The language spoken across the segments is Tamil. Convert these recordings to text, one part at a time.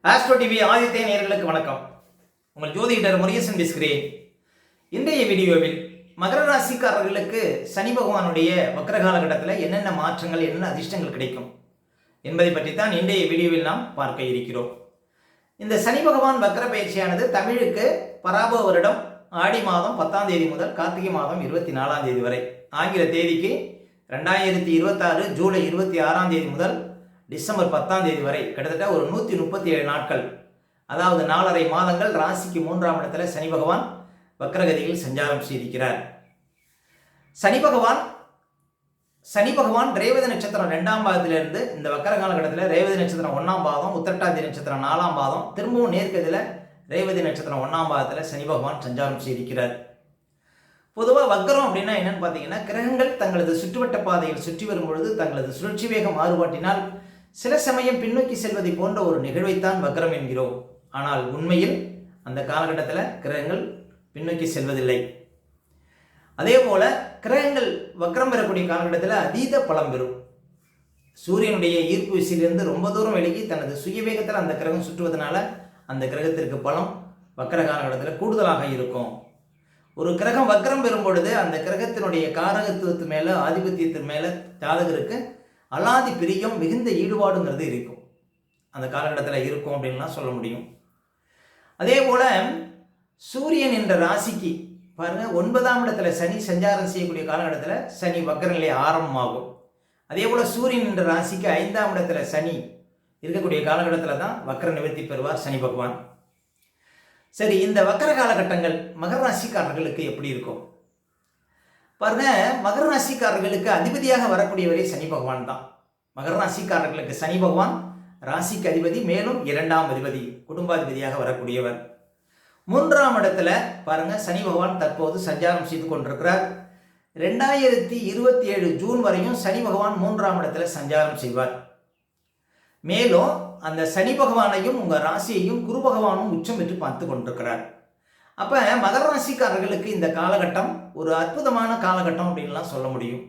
ஆஸ்ட்ரோ டிவி ஆதித்ய நேயர்களுக்கு வணக்கம். உங்கள் ஜோதிடர் முருகேசன் பேசுகிறேன். இன்றைய வீடியோவில் மகர ராசிக்காரர்களுக்கு சனி பகவானுடைய வக்ர காலகட்டத்தில் என்னென்ன மாற்றங்கள், என்னென்ன அதிர்ஷ்டங்கள் கிடைக்கும் என்பதை பற்றி தான் இன்றைய வீடியோவில் நாம் பார்க்க இருக்கிறோம். இந்த சனி பகவான் வக்ர பயிற்சியானது தமிழுக்கு பராப வருடம் ஆடி மாதம் 10ஆம் தேதி முதல் கார்த்திகை மாதம் 24ஆம் தேதி வரை, ஆங்கில தேதிக்கு 2026 ஜூலை 26ஆம் தேதி முதல் டிசம்பர் 10ஆம் தேதி வரை கிட்டத்தட்ட ஒரு 137 நாட்கள், அதாவது 4.5 மாதங்கள் ராசிக்கு 3ஆம் இடத்துல சனி பகவான் வக்ரகதியில் சஞ்சாரம் செய்திருக்கிறார். சனி பகவான் ரேவதி நட்சத்திரம் 2ஆம் பாதத்திலிருந்து இந்த வக்ர காலகட்டத்தில் ரேவதி நட்சத்திரம் 1ஆம் பாதம், உத்திரட்டாதி நட்சத்திரம் 4ஆம் பாதம், திரும்பவும் நேர்கதியில் ரேவதி நட்சத்திரம் 1ஆம் பாதத்தில் சனி பகவான் சஞ்சாரம் செய்திருக்கிறார். பொதுவாக வக்ரம் அப்படின்னா என்னன்னு பார்த்தீங்கன்னா, கிரகங்கள் தங்களது சுற்றுவட்ட பாதையில் சுற்றி வரும் பொழுது தங்களது சுழற்சி வேக மாறுபாட்டினால் சில சமயம் பின்னோக்கி செல்வதை போன்ற ஒரு நிகழ்வைத்தான் வக்ரம் என்கிறோம். ஆனால் உண்மையில் அந்த காலகட்டத்தில் கிரகங்கள் பின்னோக்கி செல்வதில்லை. அதே போல கிரகங்கள் வக்ரம் பெறக்கூடிய காலகட்டத்தில் அதீத பலம் பெறும். சூரியனுடைய ஈர்ப்பு விசையிலிருந்து ரொம்ப தூரம் விலகி தனது சுயவேகத்தில் அந்த கிரகம் சுற்றுவதனால அந்த கிரகத்திற்கு பலம் வக்ர காலகட்டத்தில் கூடுதலாக இருக்கும். ஒரு கிரகம் வக்ரம் பெறும் பொழுது அந்த கிரகத்தினுடைய காரகத்துவத்து மேலே, ஆதிபத்தியத்தின் மேலே ஜாதகருக்கு அலாதி பிரியம், மிகுந்த ஈடுபாடுங்கிறது இருக்கும். அந்த காலகட்டத்தில் இருக்கும் அப்படின்லாம் சொல்ல முடியும். அதே போல் சூரியன் என்ற ராசிக்கு பாருங்கள், 9ஆம் இடத்துல சனி சஞ்சாரம் செய்யக்கூடிய காலகட்டத்தில் சனி வக்ர நிலை ஆரம்பமாகும். அதே போல் சூரியன் என்ற ராசிக்கு 5ஆம் இடத்துல சனி இருக்கக்கூடிய காலகட்டத்தில் தான் வக்ர நிவர்த்தி பெறுவார் சனி பகவான். சரி, இந்த வக்ர காலகட்டங்கள் மகர ராசிக்காரர்களுக்கு எப்படி இருக்கும் பாருங்க. மகர ராசிக்காரர்களுக்கு அதிபதியாக வரக்கூடியவரே சனி பகவான் தான். மகர ராசிக்காரர்களுக்கு சனி பகவான் ராசிக்கு அதிபதி, மேலும் 2ஆம் அதிபதி, குடும்பாதிபதியாக வரக்கூடியவர். 3ஆம் இடத்துல பாருங்க சனி பகவான் தற்போது சஞ்சாரம் செய்து கொண்டிருக்கிறார். 2027 ஜூன் வரையும் சனி பகவான் 3ஆம் இடத்துல சஞ்சாரம் செய்வார். மேலும் அந்த சனி பகவானையும் உங்கள் ராசியையும் குரு பகவானும் உச்சம் பெற்று பார்த்து கொண்டிருக்கிறார். அப்போ மகர ராசிக்காரர்களுக்கு இந்த காலகட்டம் ஒரு அற்புதமான காலகட்டம் அப்படின்லாம் சொல்ல முடியும்.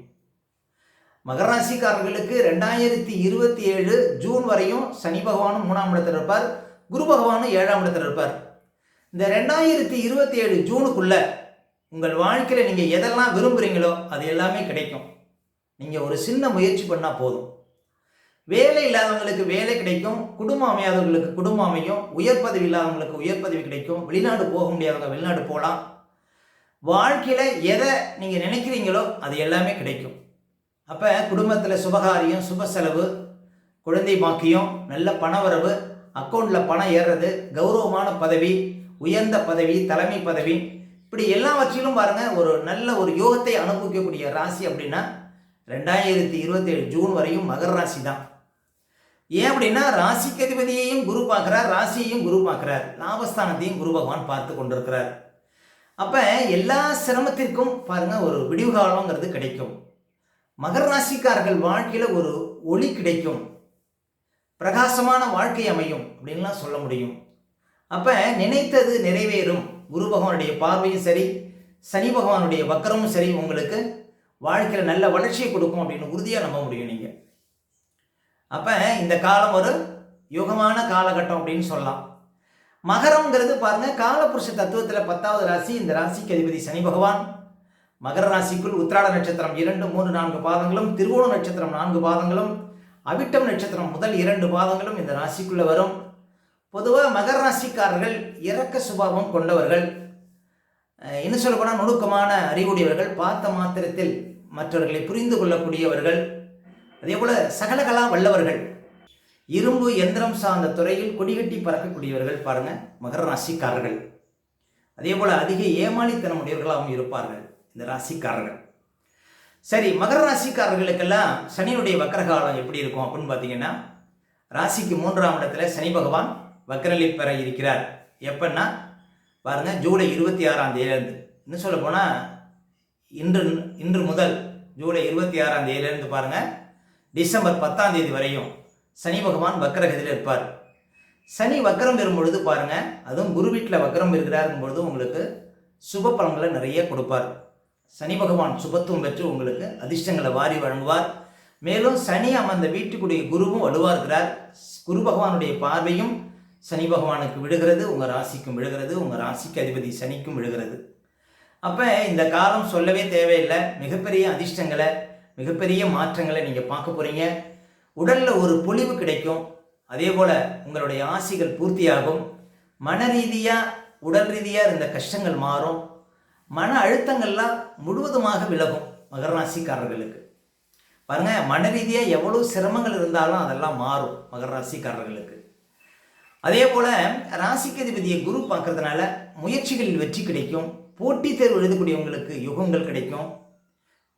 மகர ராசிக்காரர்களுக்கு 2027 ஜூன் வரையும் சனி பகவானும் 3ஆம் இடத்தில் இருப்பார், குரு பகவானும் 7ஆம் இடத்தில் இருப்பார். இந்த 2027 ஜூனுக்குள்ள உங்கள் வாழ்க்கையில் நீங்கள் எதெல்லாம் விரும்புகிறீங்களோ அது எல்லாமே கிடைக்கும். நீங்கள் ஒரு சின்ன முயற்சி பண்ணால் போதும். வேலை இல்லாதவங்களுக்கு வேலை கிடைக்கும், குடும்பம் அமையாதவங்களுக்கு குடும்பம் அமையும், உயர் பதவி இல்லாதவங்களுக்கு உயர் பதவி கிடைக்கும், வெளிநாடு போக முடியாதவங்க வெளிநாடு போகலாம். வாழ்க்கையில் எதை நீங்கள் நினைக்கிறீங்களோ அது எல்லாமே கிடைக்கும். அப்போ குடும்பத்தில் சுபகாரியம், சுப செலவு, குழந்தை பாக்கியம், நல்ல பணவரவு, அக்கௌண்ட்டில் பணம் ஏறுறது, கௌரவமான பதவி, உயர்ந்த பதவி, தலைமை பதவி, இப்படி எல்லாவற்றிலும் பாருங்கள் ஒரு நல்ல ஒரு யோகத்தை அனுபவிக்கக்கூடிய ராசி அப்படின்னா 2027 ஜூன் வரையும் மகர ராசி தான். ஏன் அப்படின்னா ராசிக்கு அதிபதியையும் குரு பார்க்குறார், ராசியையும் குரு பார்க்குறார், லாபஸ்தானத்தையும் குரு பகவான் பார்த்து கொண்டிருக்கிறார். அப்போ எல்லா சிரமத்திற்கும் பாருங்கள் ஒரு விடிவு காலங்கிறது கிடைக்கும். மகர ராசிக்காரர்கள் வாழ்க்கையில் ஒரு ஒளி கிடைக்கும், பிரகாசமான வாழ்க்கை அமையும் அப்படின்லாம் சொல்ல முடியும். அப்போ நினைத்தது நிறைவேறும். குரு பகவானுடைய பார்வையும் சரி, சனி பகவானுடைய வக்கரமும் சரி உங்களுக்கு வாழ்க்கையில் நல்ல வளர்ச்சியை கொடுக்கும் அப்படின்னு உறுதியாக நம்ப முடியும் நீங்கள். அப்போ இந்த காலம் ஒரு யுகமான காலகட்டம் அப்படின்னு சொல்லலாம். மகரம்ங்கிறது பாருங்கள் காலபுருஷ தத்துவத்தில் 10வது ராசி. இந்த ராசிக்கு அதிபதி சனி பகவான். மகர ராசிக்குள் உத்திராட நட்சத்திரம் 2, 3, 4 பாதங்களும், திருவோண நட்சத்திரம் 4 பாதங்களும், அவிட்டம் நட்சத்திரம் முதல் 2 பாதங்களும் இந்த ராசிக்குள்ளே வரும். பொதுவாக மகர ராசிக்காரர்கள் இரக்க சுபாவம் கொண்டவர்கள், இன்னும் சொல்ல போனால் நுணுக்கமான அறிவுடையவர்கள், பார்த்த மாத்திரத்தில் மற்றவர்களை புரிந்து கொள்ளக்கூடியவர்கள், அதே போல் சகலகலா வல்லவர்கள், இரும்பு எந்திரம் சார்ந்த துறையில் கொடிகட்டி பறக்கக்கூடியவர்கள் பாருங்கள் மகர ராசிக்காரர்கள். அதே போல் அதிக ஏமாளித்தனம் உடையவர்களாகவும் இருப்பார்கள் இந்த ராசிக்காரர்கள். சரி, மகர ராசிக்காரர்களுக்கெல்லாம் சனியுடைய வக்கரகாலம் எப்படி இருக்கும் அப்படின்னு பார்த்தீங்கன்னா, ராசிக்கு 3ஆம் இடத்துல சனி பகவான் வக்கரநிலை பெற இருக்கிறார். எப்பன்னா பாருங்கள் ஜூலை 26ஆம் தேதியிலேருந்து, இன்னும் சொல்ல போனால் இன்று முதல் ஜூலை 26ஆம் தேதியிலேருந்து பாருங்கள் டிசம்பர் 10ஆம் தேதி வரையும் சனி பகவான் வக்கரகதியில் இருப்பார். சனி வக்கரம் பெறும் பொழுது பாருங்கள், அதுவும் குரு வீட்டில் வக்கரம் இருக்கிறாருக்கும் பொழுது உங்களுக்கு சுப பலன்களை நிறைய கொடுப்பார். சனி பகவான் சுபத்துவம் பெற்று உங்களுக்கு அதிர்ஷ்டங்களை வாரி வழங்குவார். மேலும் சனி அமர்ந்த வீட்டுக்குடைய குருவும் வலுவாக இருக்கிறார். குரு பகவானுடைய பார்வையும் சனி பகவானுக்கு விழுகிறது, உங்கள் ராசிக்கும் விழுகிறது, உங்கள் ராசிக்கு அதிபதி சனிக்கும் விழுகிறது. அப்போ இந்த காலம் சொல்லவே தேவையில்லை. மிகப்பெரிய அதிர்ஷ்டங்களை, மிகப்பெரிய மாற்றங்களை நீங்கள் பார்க்க போகிறீங்க. உடலில் ஒரு பொலிவு கிடைக்கும். அதே போல் உங்களுடைய ஆசைகள் பூர்த்தியாகும். மன ரீதியாக, உடல் ரீதியாக இருந்த கஷ்டங்கள் மாறும். மன அழுத்தங்கள்லாம் முழுவதுமாக விலகும். மகர ராசிக்காரர்களுக்கு பாருங்கள், மன ரீதியாக எவ்வளோ சிரமங்கள் இருந்தாலும் அதெல்லாம் மாறும் மகர ராசிக்காரர்களுக்கு. அதே போல் ராசிக்கு அதிபதியை குரு பார்க்கறதுனால முயற்சிகளில் வெற்றி கிடைக்கும். போட்டித் தேர்வு எழுதக்கூடியவங்களுக்கு யுகங்கள் கிடைக்கும்.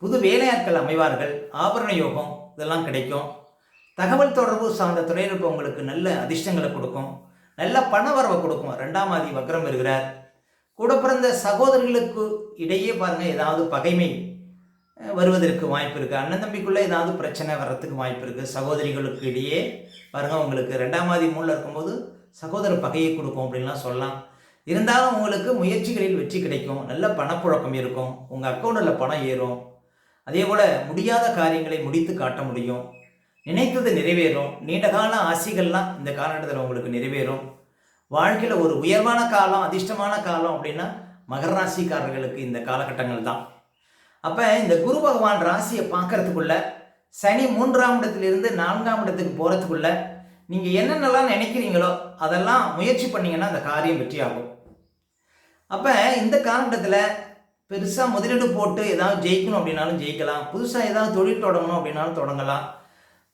புது வேலையாட்கள் அமைவார்கள். ஆபரண யோகம் இதெல்லாம் கிடைக்கும். தகவல் தொடர்பு சார்ந்த துறையில் இருப்பவங்களுக்கு நல்ல அதிர்ஷ்டங்களை கொடுக்கும். நல்ல பண வரவை கொடுக்கும். 2ஆம் ஆதி வக்ரம் இருக்கிறார். கூட பிறந்த சகோதரர்களுக்கு இடையே பாருங்கள் ஏதாவது பகைமை வருவதற்கு வாய்ப்பு இருக்குது. அண்ணன் தம்பிக்குள்ளே ஏதாவது பிரச்சனை வர்றதுக்கு வாய்ப்பு இருக்குது. சகோதரிகளுக்கு இடையே பாருங்கள் உங்களுக்கு 2ஆம் ஆதி மூணில் இருக்கும்போது சகோதர பகையை கொடுக்கும் அப்படின்லாம் சொல்லலாம். இருந்தாலும் உங்களுக்கு முயற்சிகளில் வெற்றி கிடைக்கும். நல்ல பணப்புழக்கம் இருக்கும். உங்கள் அக்கௌண்ட்டில் பணம் ஏறும். அதே போல் முடியாத காரியங்களை முடித்து காட்ட முடியும். நினைத்தது நிறைவேறும். நீண்டகால ஆசைகள்லாம் இந்த காலகட்டத்தில் உங்களுக்கு நிறைவேறும். வாழ்க்கையில் ஒரு உயர்வான காலம், அதிர்ஷ்டமான காலம் அப்படின்னா மகர ராசிக்காரர்களுக்கு இந்த காலகட்டங்கள் தான். அப்போ இந்த குரு பகவான் ராசியை பார்க்கறதுக்குள்ள, சனி 3ஆம் இடத்திலிருந்து 4ஆம் இடத்துக்கு போகிறதுக்குள்ள நீங்கள் என்னென்னலாம் நினைக்கிறீங்களோ அதெல்லாம் முயற்சி பண்ணிங்கன்னா அந்த காரியம் வெற்றியாகும். அப்போ இந்த காலகட்டத்தில் பெருசாக முதலீடு போட்டு ஏதாவது ஜெயிக்கணும் அப்படின்னாலும் ஜெயிக்கலாம். புதுசாக ஏதாவது தொழில் தொடங்கணும் அப்படின்னாலும் தொடங்கலாம்.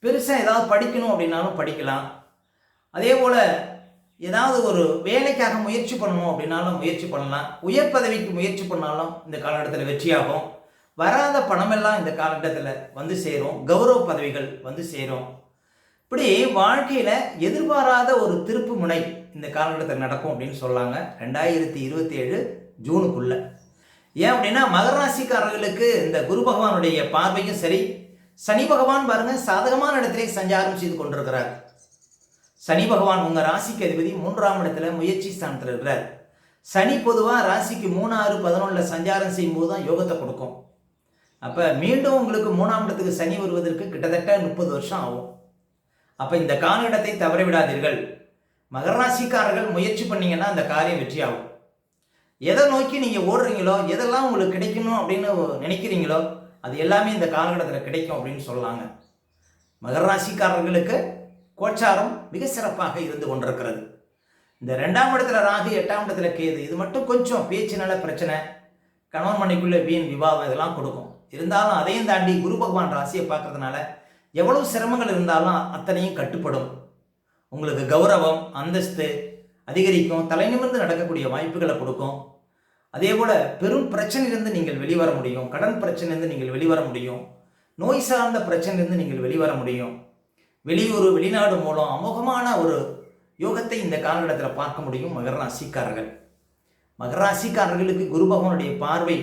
பெருசாக ஏதாவது படிக்கணும் அப்படின்னாலும் படிக்கலாம். அதே போல் ஏதாவது ஒரு வேலைக்காக முயற்சி பண்ணணும் அப்படின்னாலும் முயற்சி பண்ணலாம். உயர் பதவிக்கு முயற்சி பண்ணாலும் இந்த காலகட்டத்தில் வெற்றியாகும். வராத பணமெல்லாம் இந்த காலகட்டத்தில் வந்து சேரும். கௌரவ பதவிகள் வந்து சேரும். இப்படி வாழ்க்கையில் எதிர்பாராத ஒரு திருப்பு முனை இந்த காலகட்டத்தில் நடக்கும் அப்படின்னு சொல்லாங்க 2027 ஜூனுக்குள்ள. ஏன் அப்படின்னா மகர ராசிக்காரர்களுக்கு இந்த குரு பகவானுடைய பார்வையும் சரி, சனி பகவான் பாருங்க சாதகமான இடத்திலே சஞ்சாரம் செய்து கொண்டிருக்கிறார். சனி பகவான் உங்கள் ராசிக்கு அதிபதி 3ஆம் இடத்துல முயற்சி ஸ்தானத்தில் இருக்கிறார். சனி பொதுவாக ராசிக்கு 3, 6, 11 சஞ்சாரம் செய்யும் போது தான் யோகத்தை கொடுக்கும். அப்போ மீண்டும் உங்களுக்கு 3ஆம் இடத்துக்கு சனி வருவதற்கு கிட்டத்தட்ட 30 வருஷம் ஆகும். அப்போ இந்த காலகட்டத்தை தவறவிடாதீர்கள். மகர ராசிக்காரர்கள் முயற்சி பண்ணீங்கன்னா அந்த காரியம் வெற்றி ஆகும். எதை நோக்கி நீங்கள் ஓடுறீங்களோ, எதெல்லாம் உங்களுக்கு கிடைக்கணும் அப்படின்னு நினைக்கிறீங்களோ அது எல்லாமே இந்த காலகட்டத்தில் கிடைக்கும் அப்படின்னு சொல்லலாங்க. மகர ராசிக்காரர்களுக்கு கோச்சாரம் மிக சிறப்பாக இருந்து கொண்டிருக்கிறது. இந்த 2ஆம் இடத்துல ராகு, 8ஆம் இடத்துல கேது, இது மட்டும் கொஞ்சம் பேச்சினால பிரச்சனை, கணவன் மனைக்குள்ளே வீண் விவாதம் இதெல்லாம் கொடுக்கும். இருந்தாலும் அதையும் தாண்டி குரு பகவான் ராசியை பார்க்கறதுனால எவ்வளவு சிரமங்கள் இருந்தாலும் அத்தனையும் கட்டுப்படும். உங்களுக்கு கௌரவம், அந்தஸ்து அதிகரிக்கும். தலை நிமிர்ந்து நடக்கக்கூடிய வாய்ப்புகளை கொடுக்கும். அதே போல் பெரும் பிரச்சனையிலிருந்து நீங்கள் வெளிவர முடியும். கடன் பிரச்சனையிலிருந்து நீங்கள் வெளிவர முடியும். நோய் சார்ந்த பிரச்சனையிலிருந்து நீங்கள் வெளிவர முடியும். வெளியூர், வெளிநாடு மூலம் அமோகமான ஒரு யோகத்தை இந்த காலகட்டத்தில் பார்க்க முடியும் மகர ராசிக்காரர்கள். மகர ராசிக்காரர்களுக்கு குரு பகவானுடைய பார்வை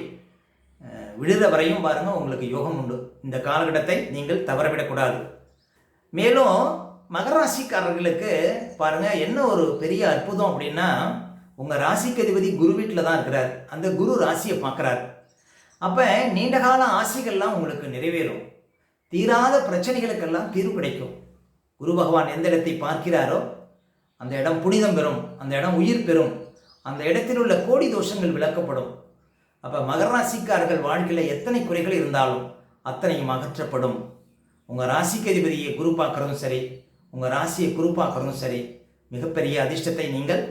விழுற வரையும் பாருங்கள் உங்களுக்கு யோகம் உண்டு. இந்த காலகட்டத்தை நீங்கள் தவறவிடக்கூடாது. மேலும் மகர ராசிக்காரர்களுக்கு பாருங்கள் என்ன ஒரு பெரிய அற்புதம் அப்படின்னா, உங்கள் ராசிக்கு அதிபதி குரு வீட்டில் தான் இருக்கிறார். அந்த குரு ராசியை பார்க்குறார். அப்போ நீண்டகால ஆசைகள்லாம் உங்களுக்கு நிறைவேறும். தீராத பிரச்சனைகளுக்கெல்லாம் தீர்வு கிடைக்கும். குரு பகவான் எந்த இடத்தை பார்க்கிறாரோ அந்த இடம் புனிதம் பெறும். அந்த இடம் உயிர் பெறும். அந்த இடத்தில் உள்ள கோடி தோஷங்கள் விளக்கப்படும். அப்போ மகர ராசிக்காரர்கள் வாழ்க்கையில் எத்தனை குறைகள் இருந்தாலும் அத்தனையும் அகற்றப்படும். உங்கள் ராசிக்கு அதிபதியை குரு பார்க்குறதும் சரி, உங்கள் ராசியை குரு பார்க்குறதும் சரி, மிகப்பெரிய அதிர்ஷ்டத்தை நீங்கள்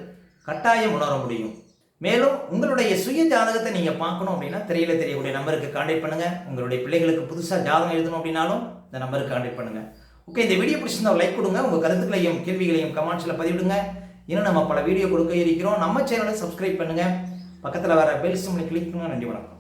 கட்டாயம் உணர முடியும். மேலும் உங்களுடைய சுய ஜாதகத்தை நீங்கள் பார்க்கணும் அப்படின்னா திரையில் தெரியக்கூடிய நம்பருக்கு கான்டாக்ட் பண்ணுங்கள். உங்களுடைய பிள்ளைகளுக்கு புதுசாக ஜாதகம் எழுதணும் அப்படின்னாலும் இந்த நம்பருக்கு கான்டாக்ட் பண்ணுங்கள். ஓகே, இந்த வீடியோ பிடிச்சிருந்தா லைக் கொடுங்க. உங்கள் கருத்துக்களையும் கேள்விகளையும் கமெண்ட்ஸில் பதிவிடுங்க. இன்னும் நம்ம பல வீடியோ கொடுக்க இருக்கிறோம். நம்ம சேனலை சப்ஸ்கிரைப் பண்ணுங்கள். பக்கத்தில் வர பெல் சிம்பலை கிளிக் பண்ணுங்கள். நன்றி, வணக்கம்.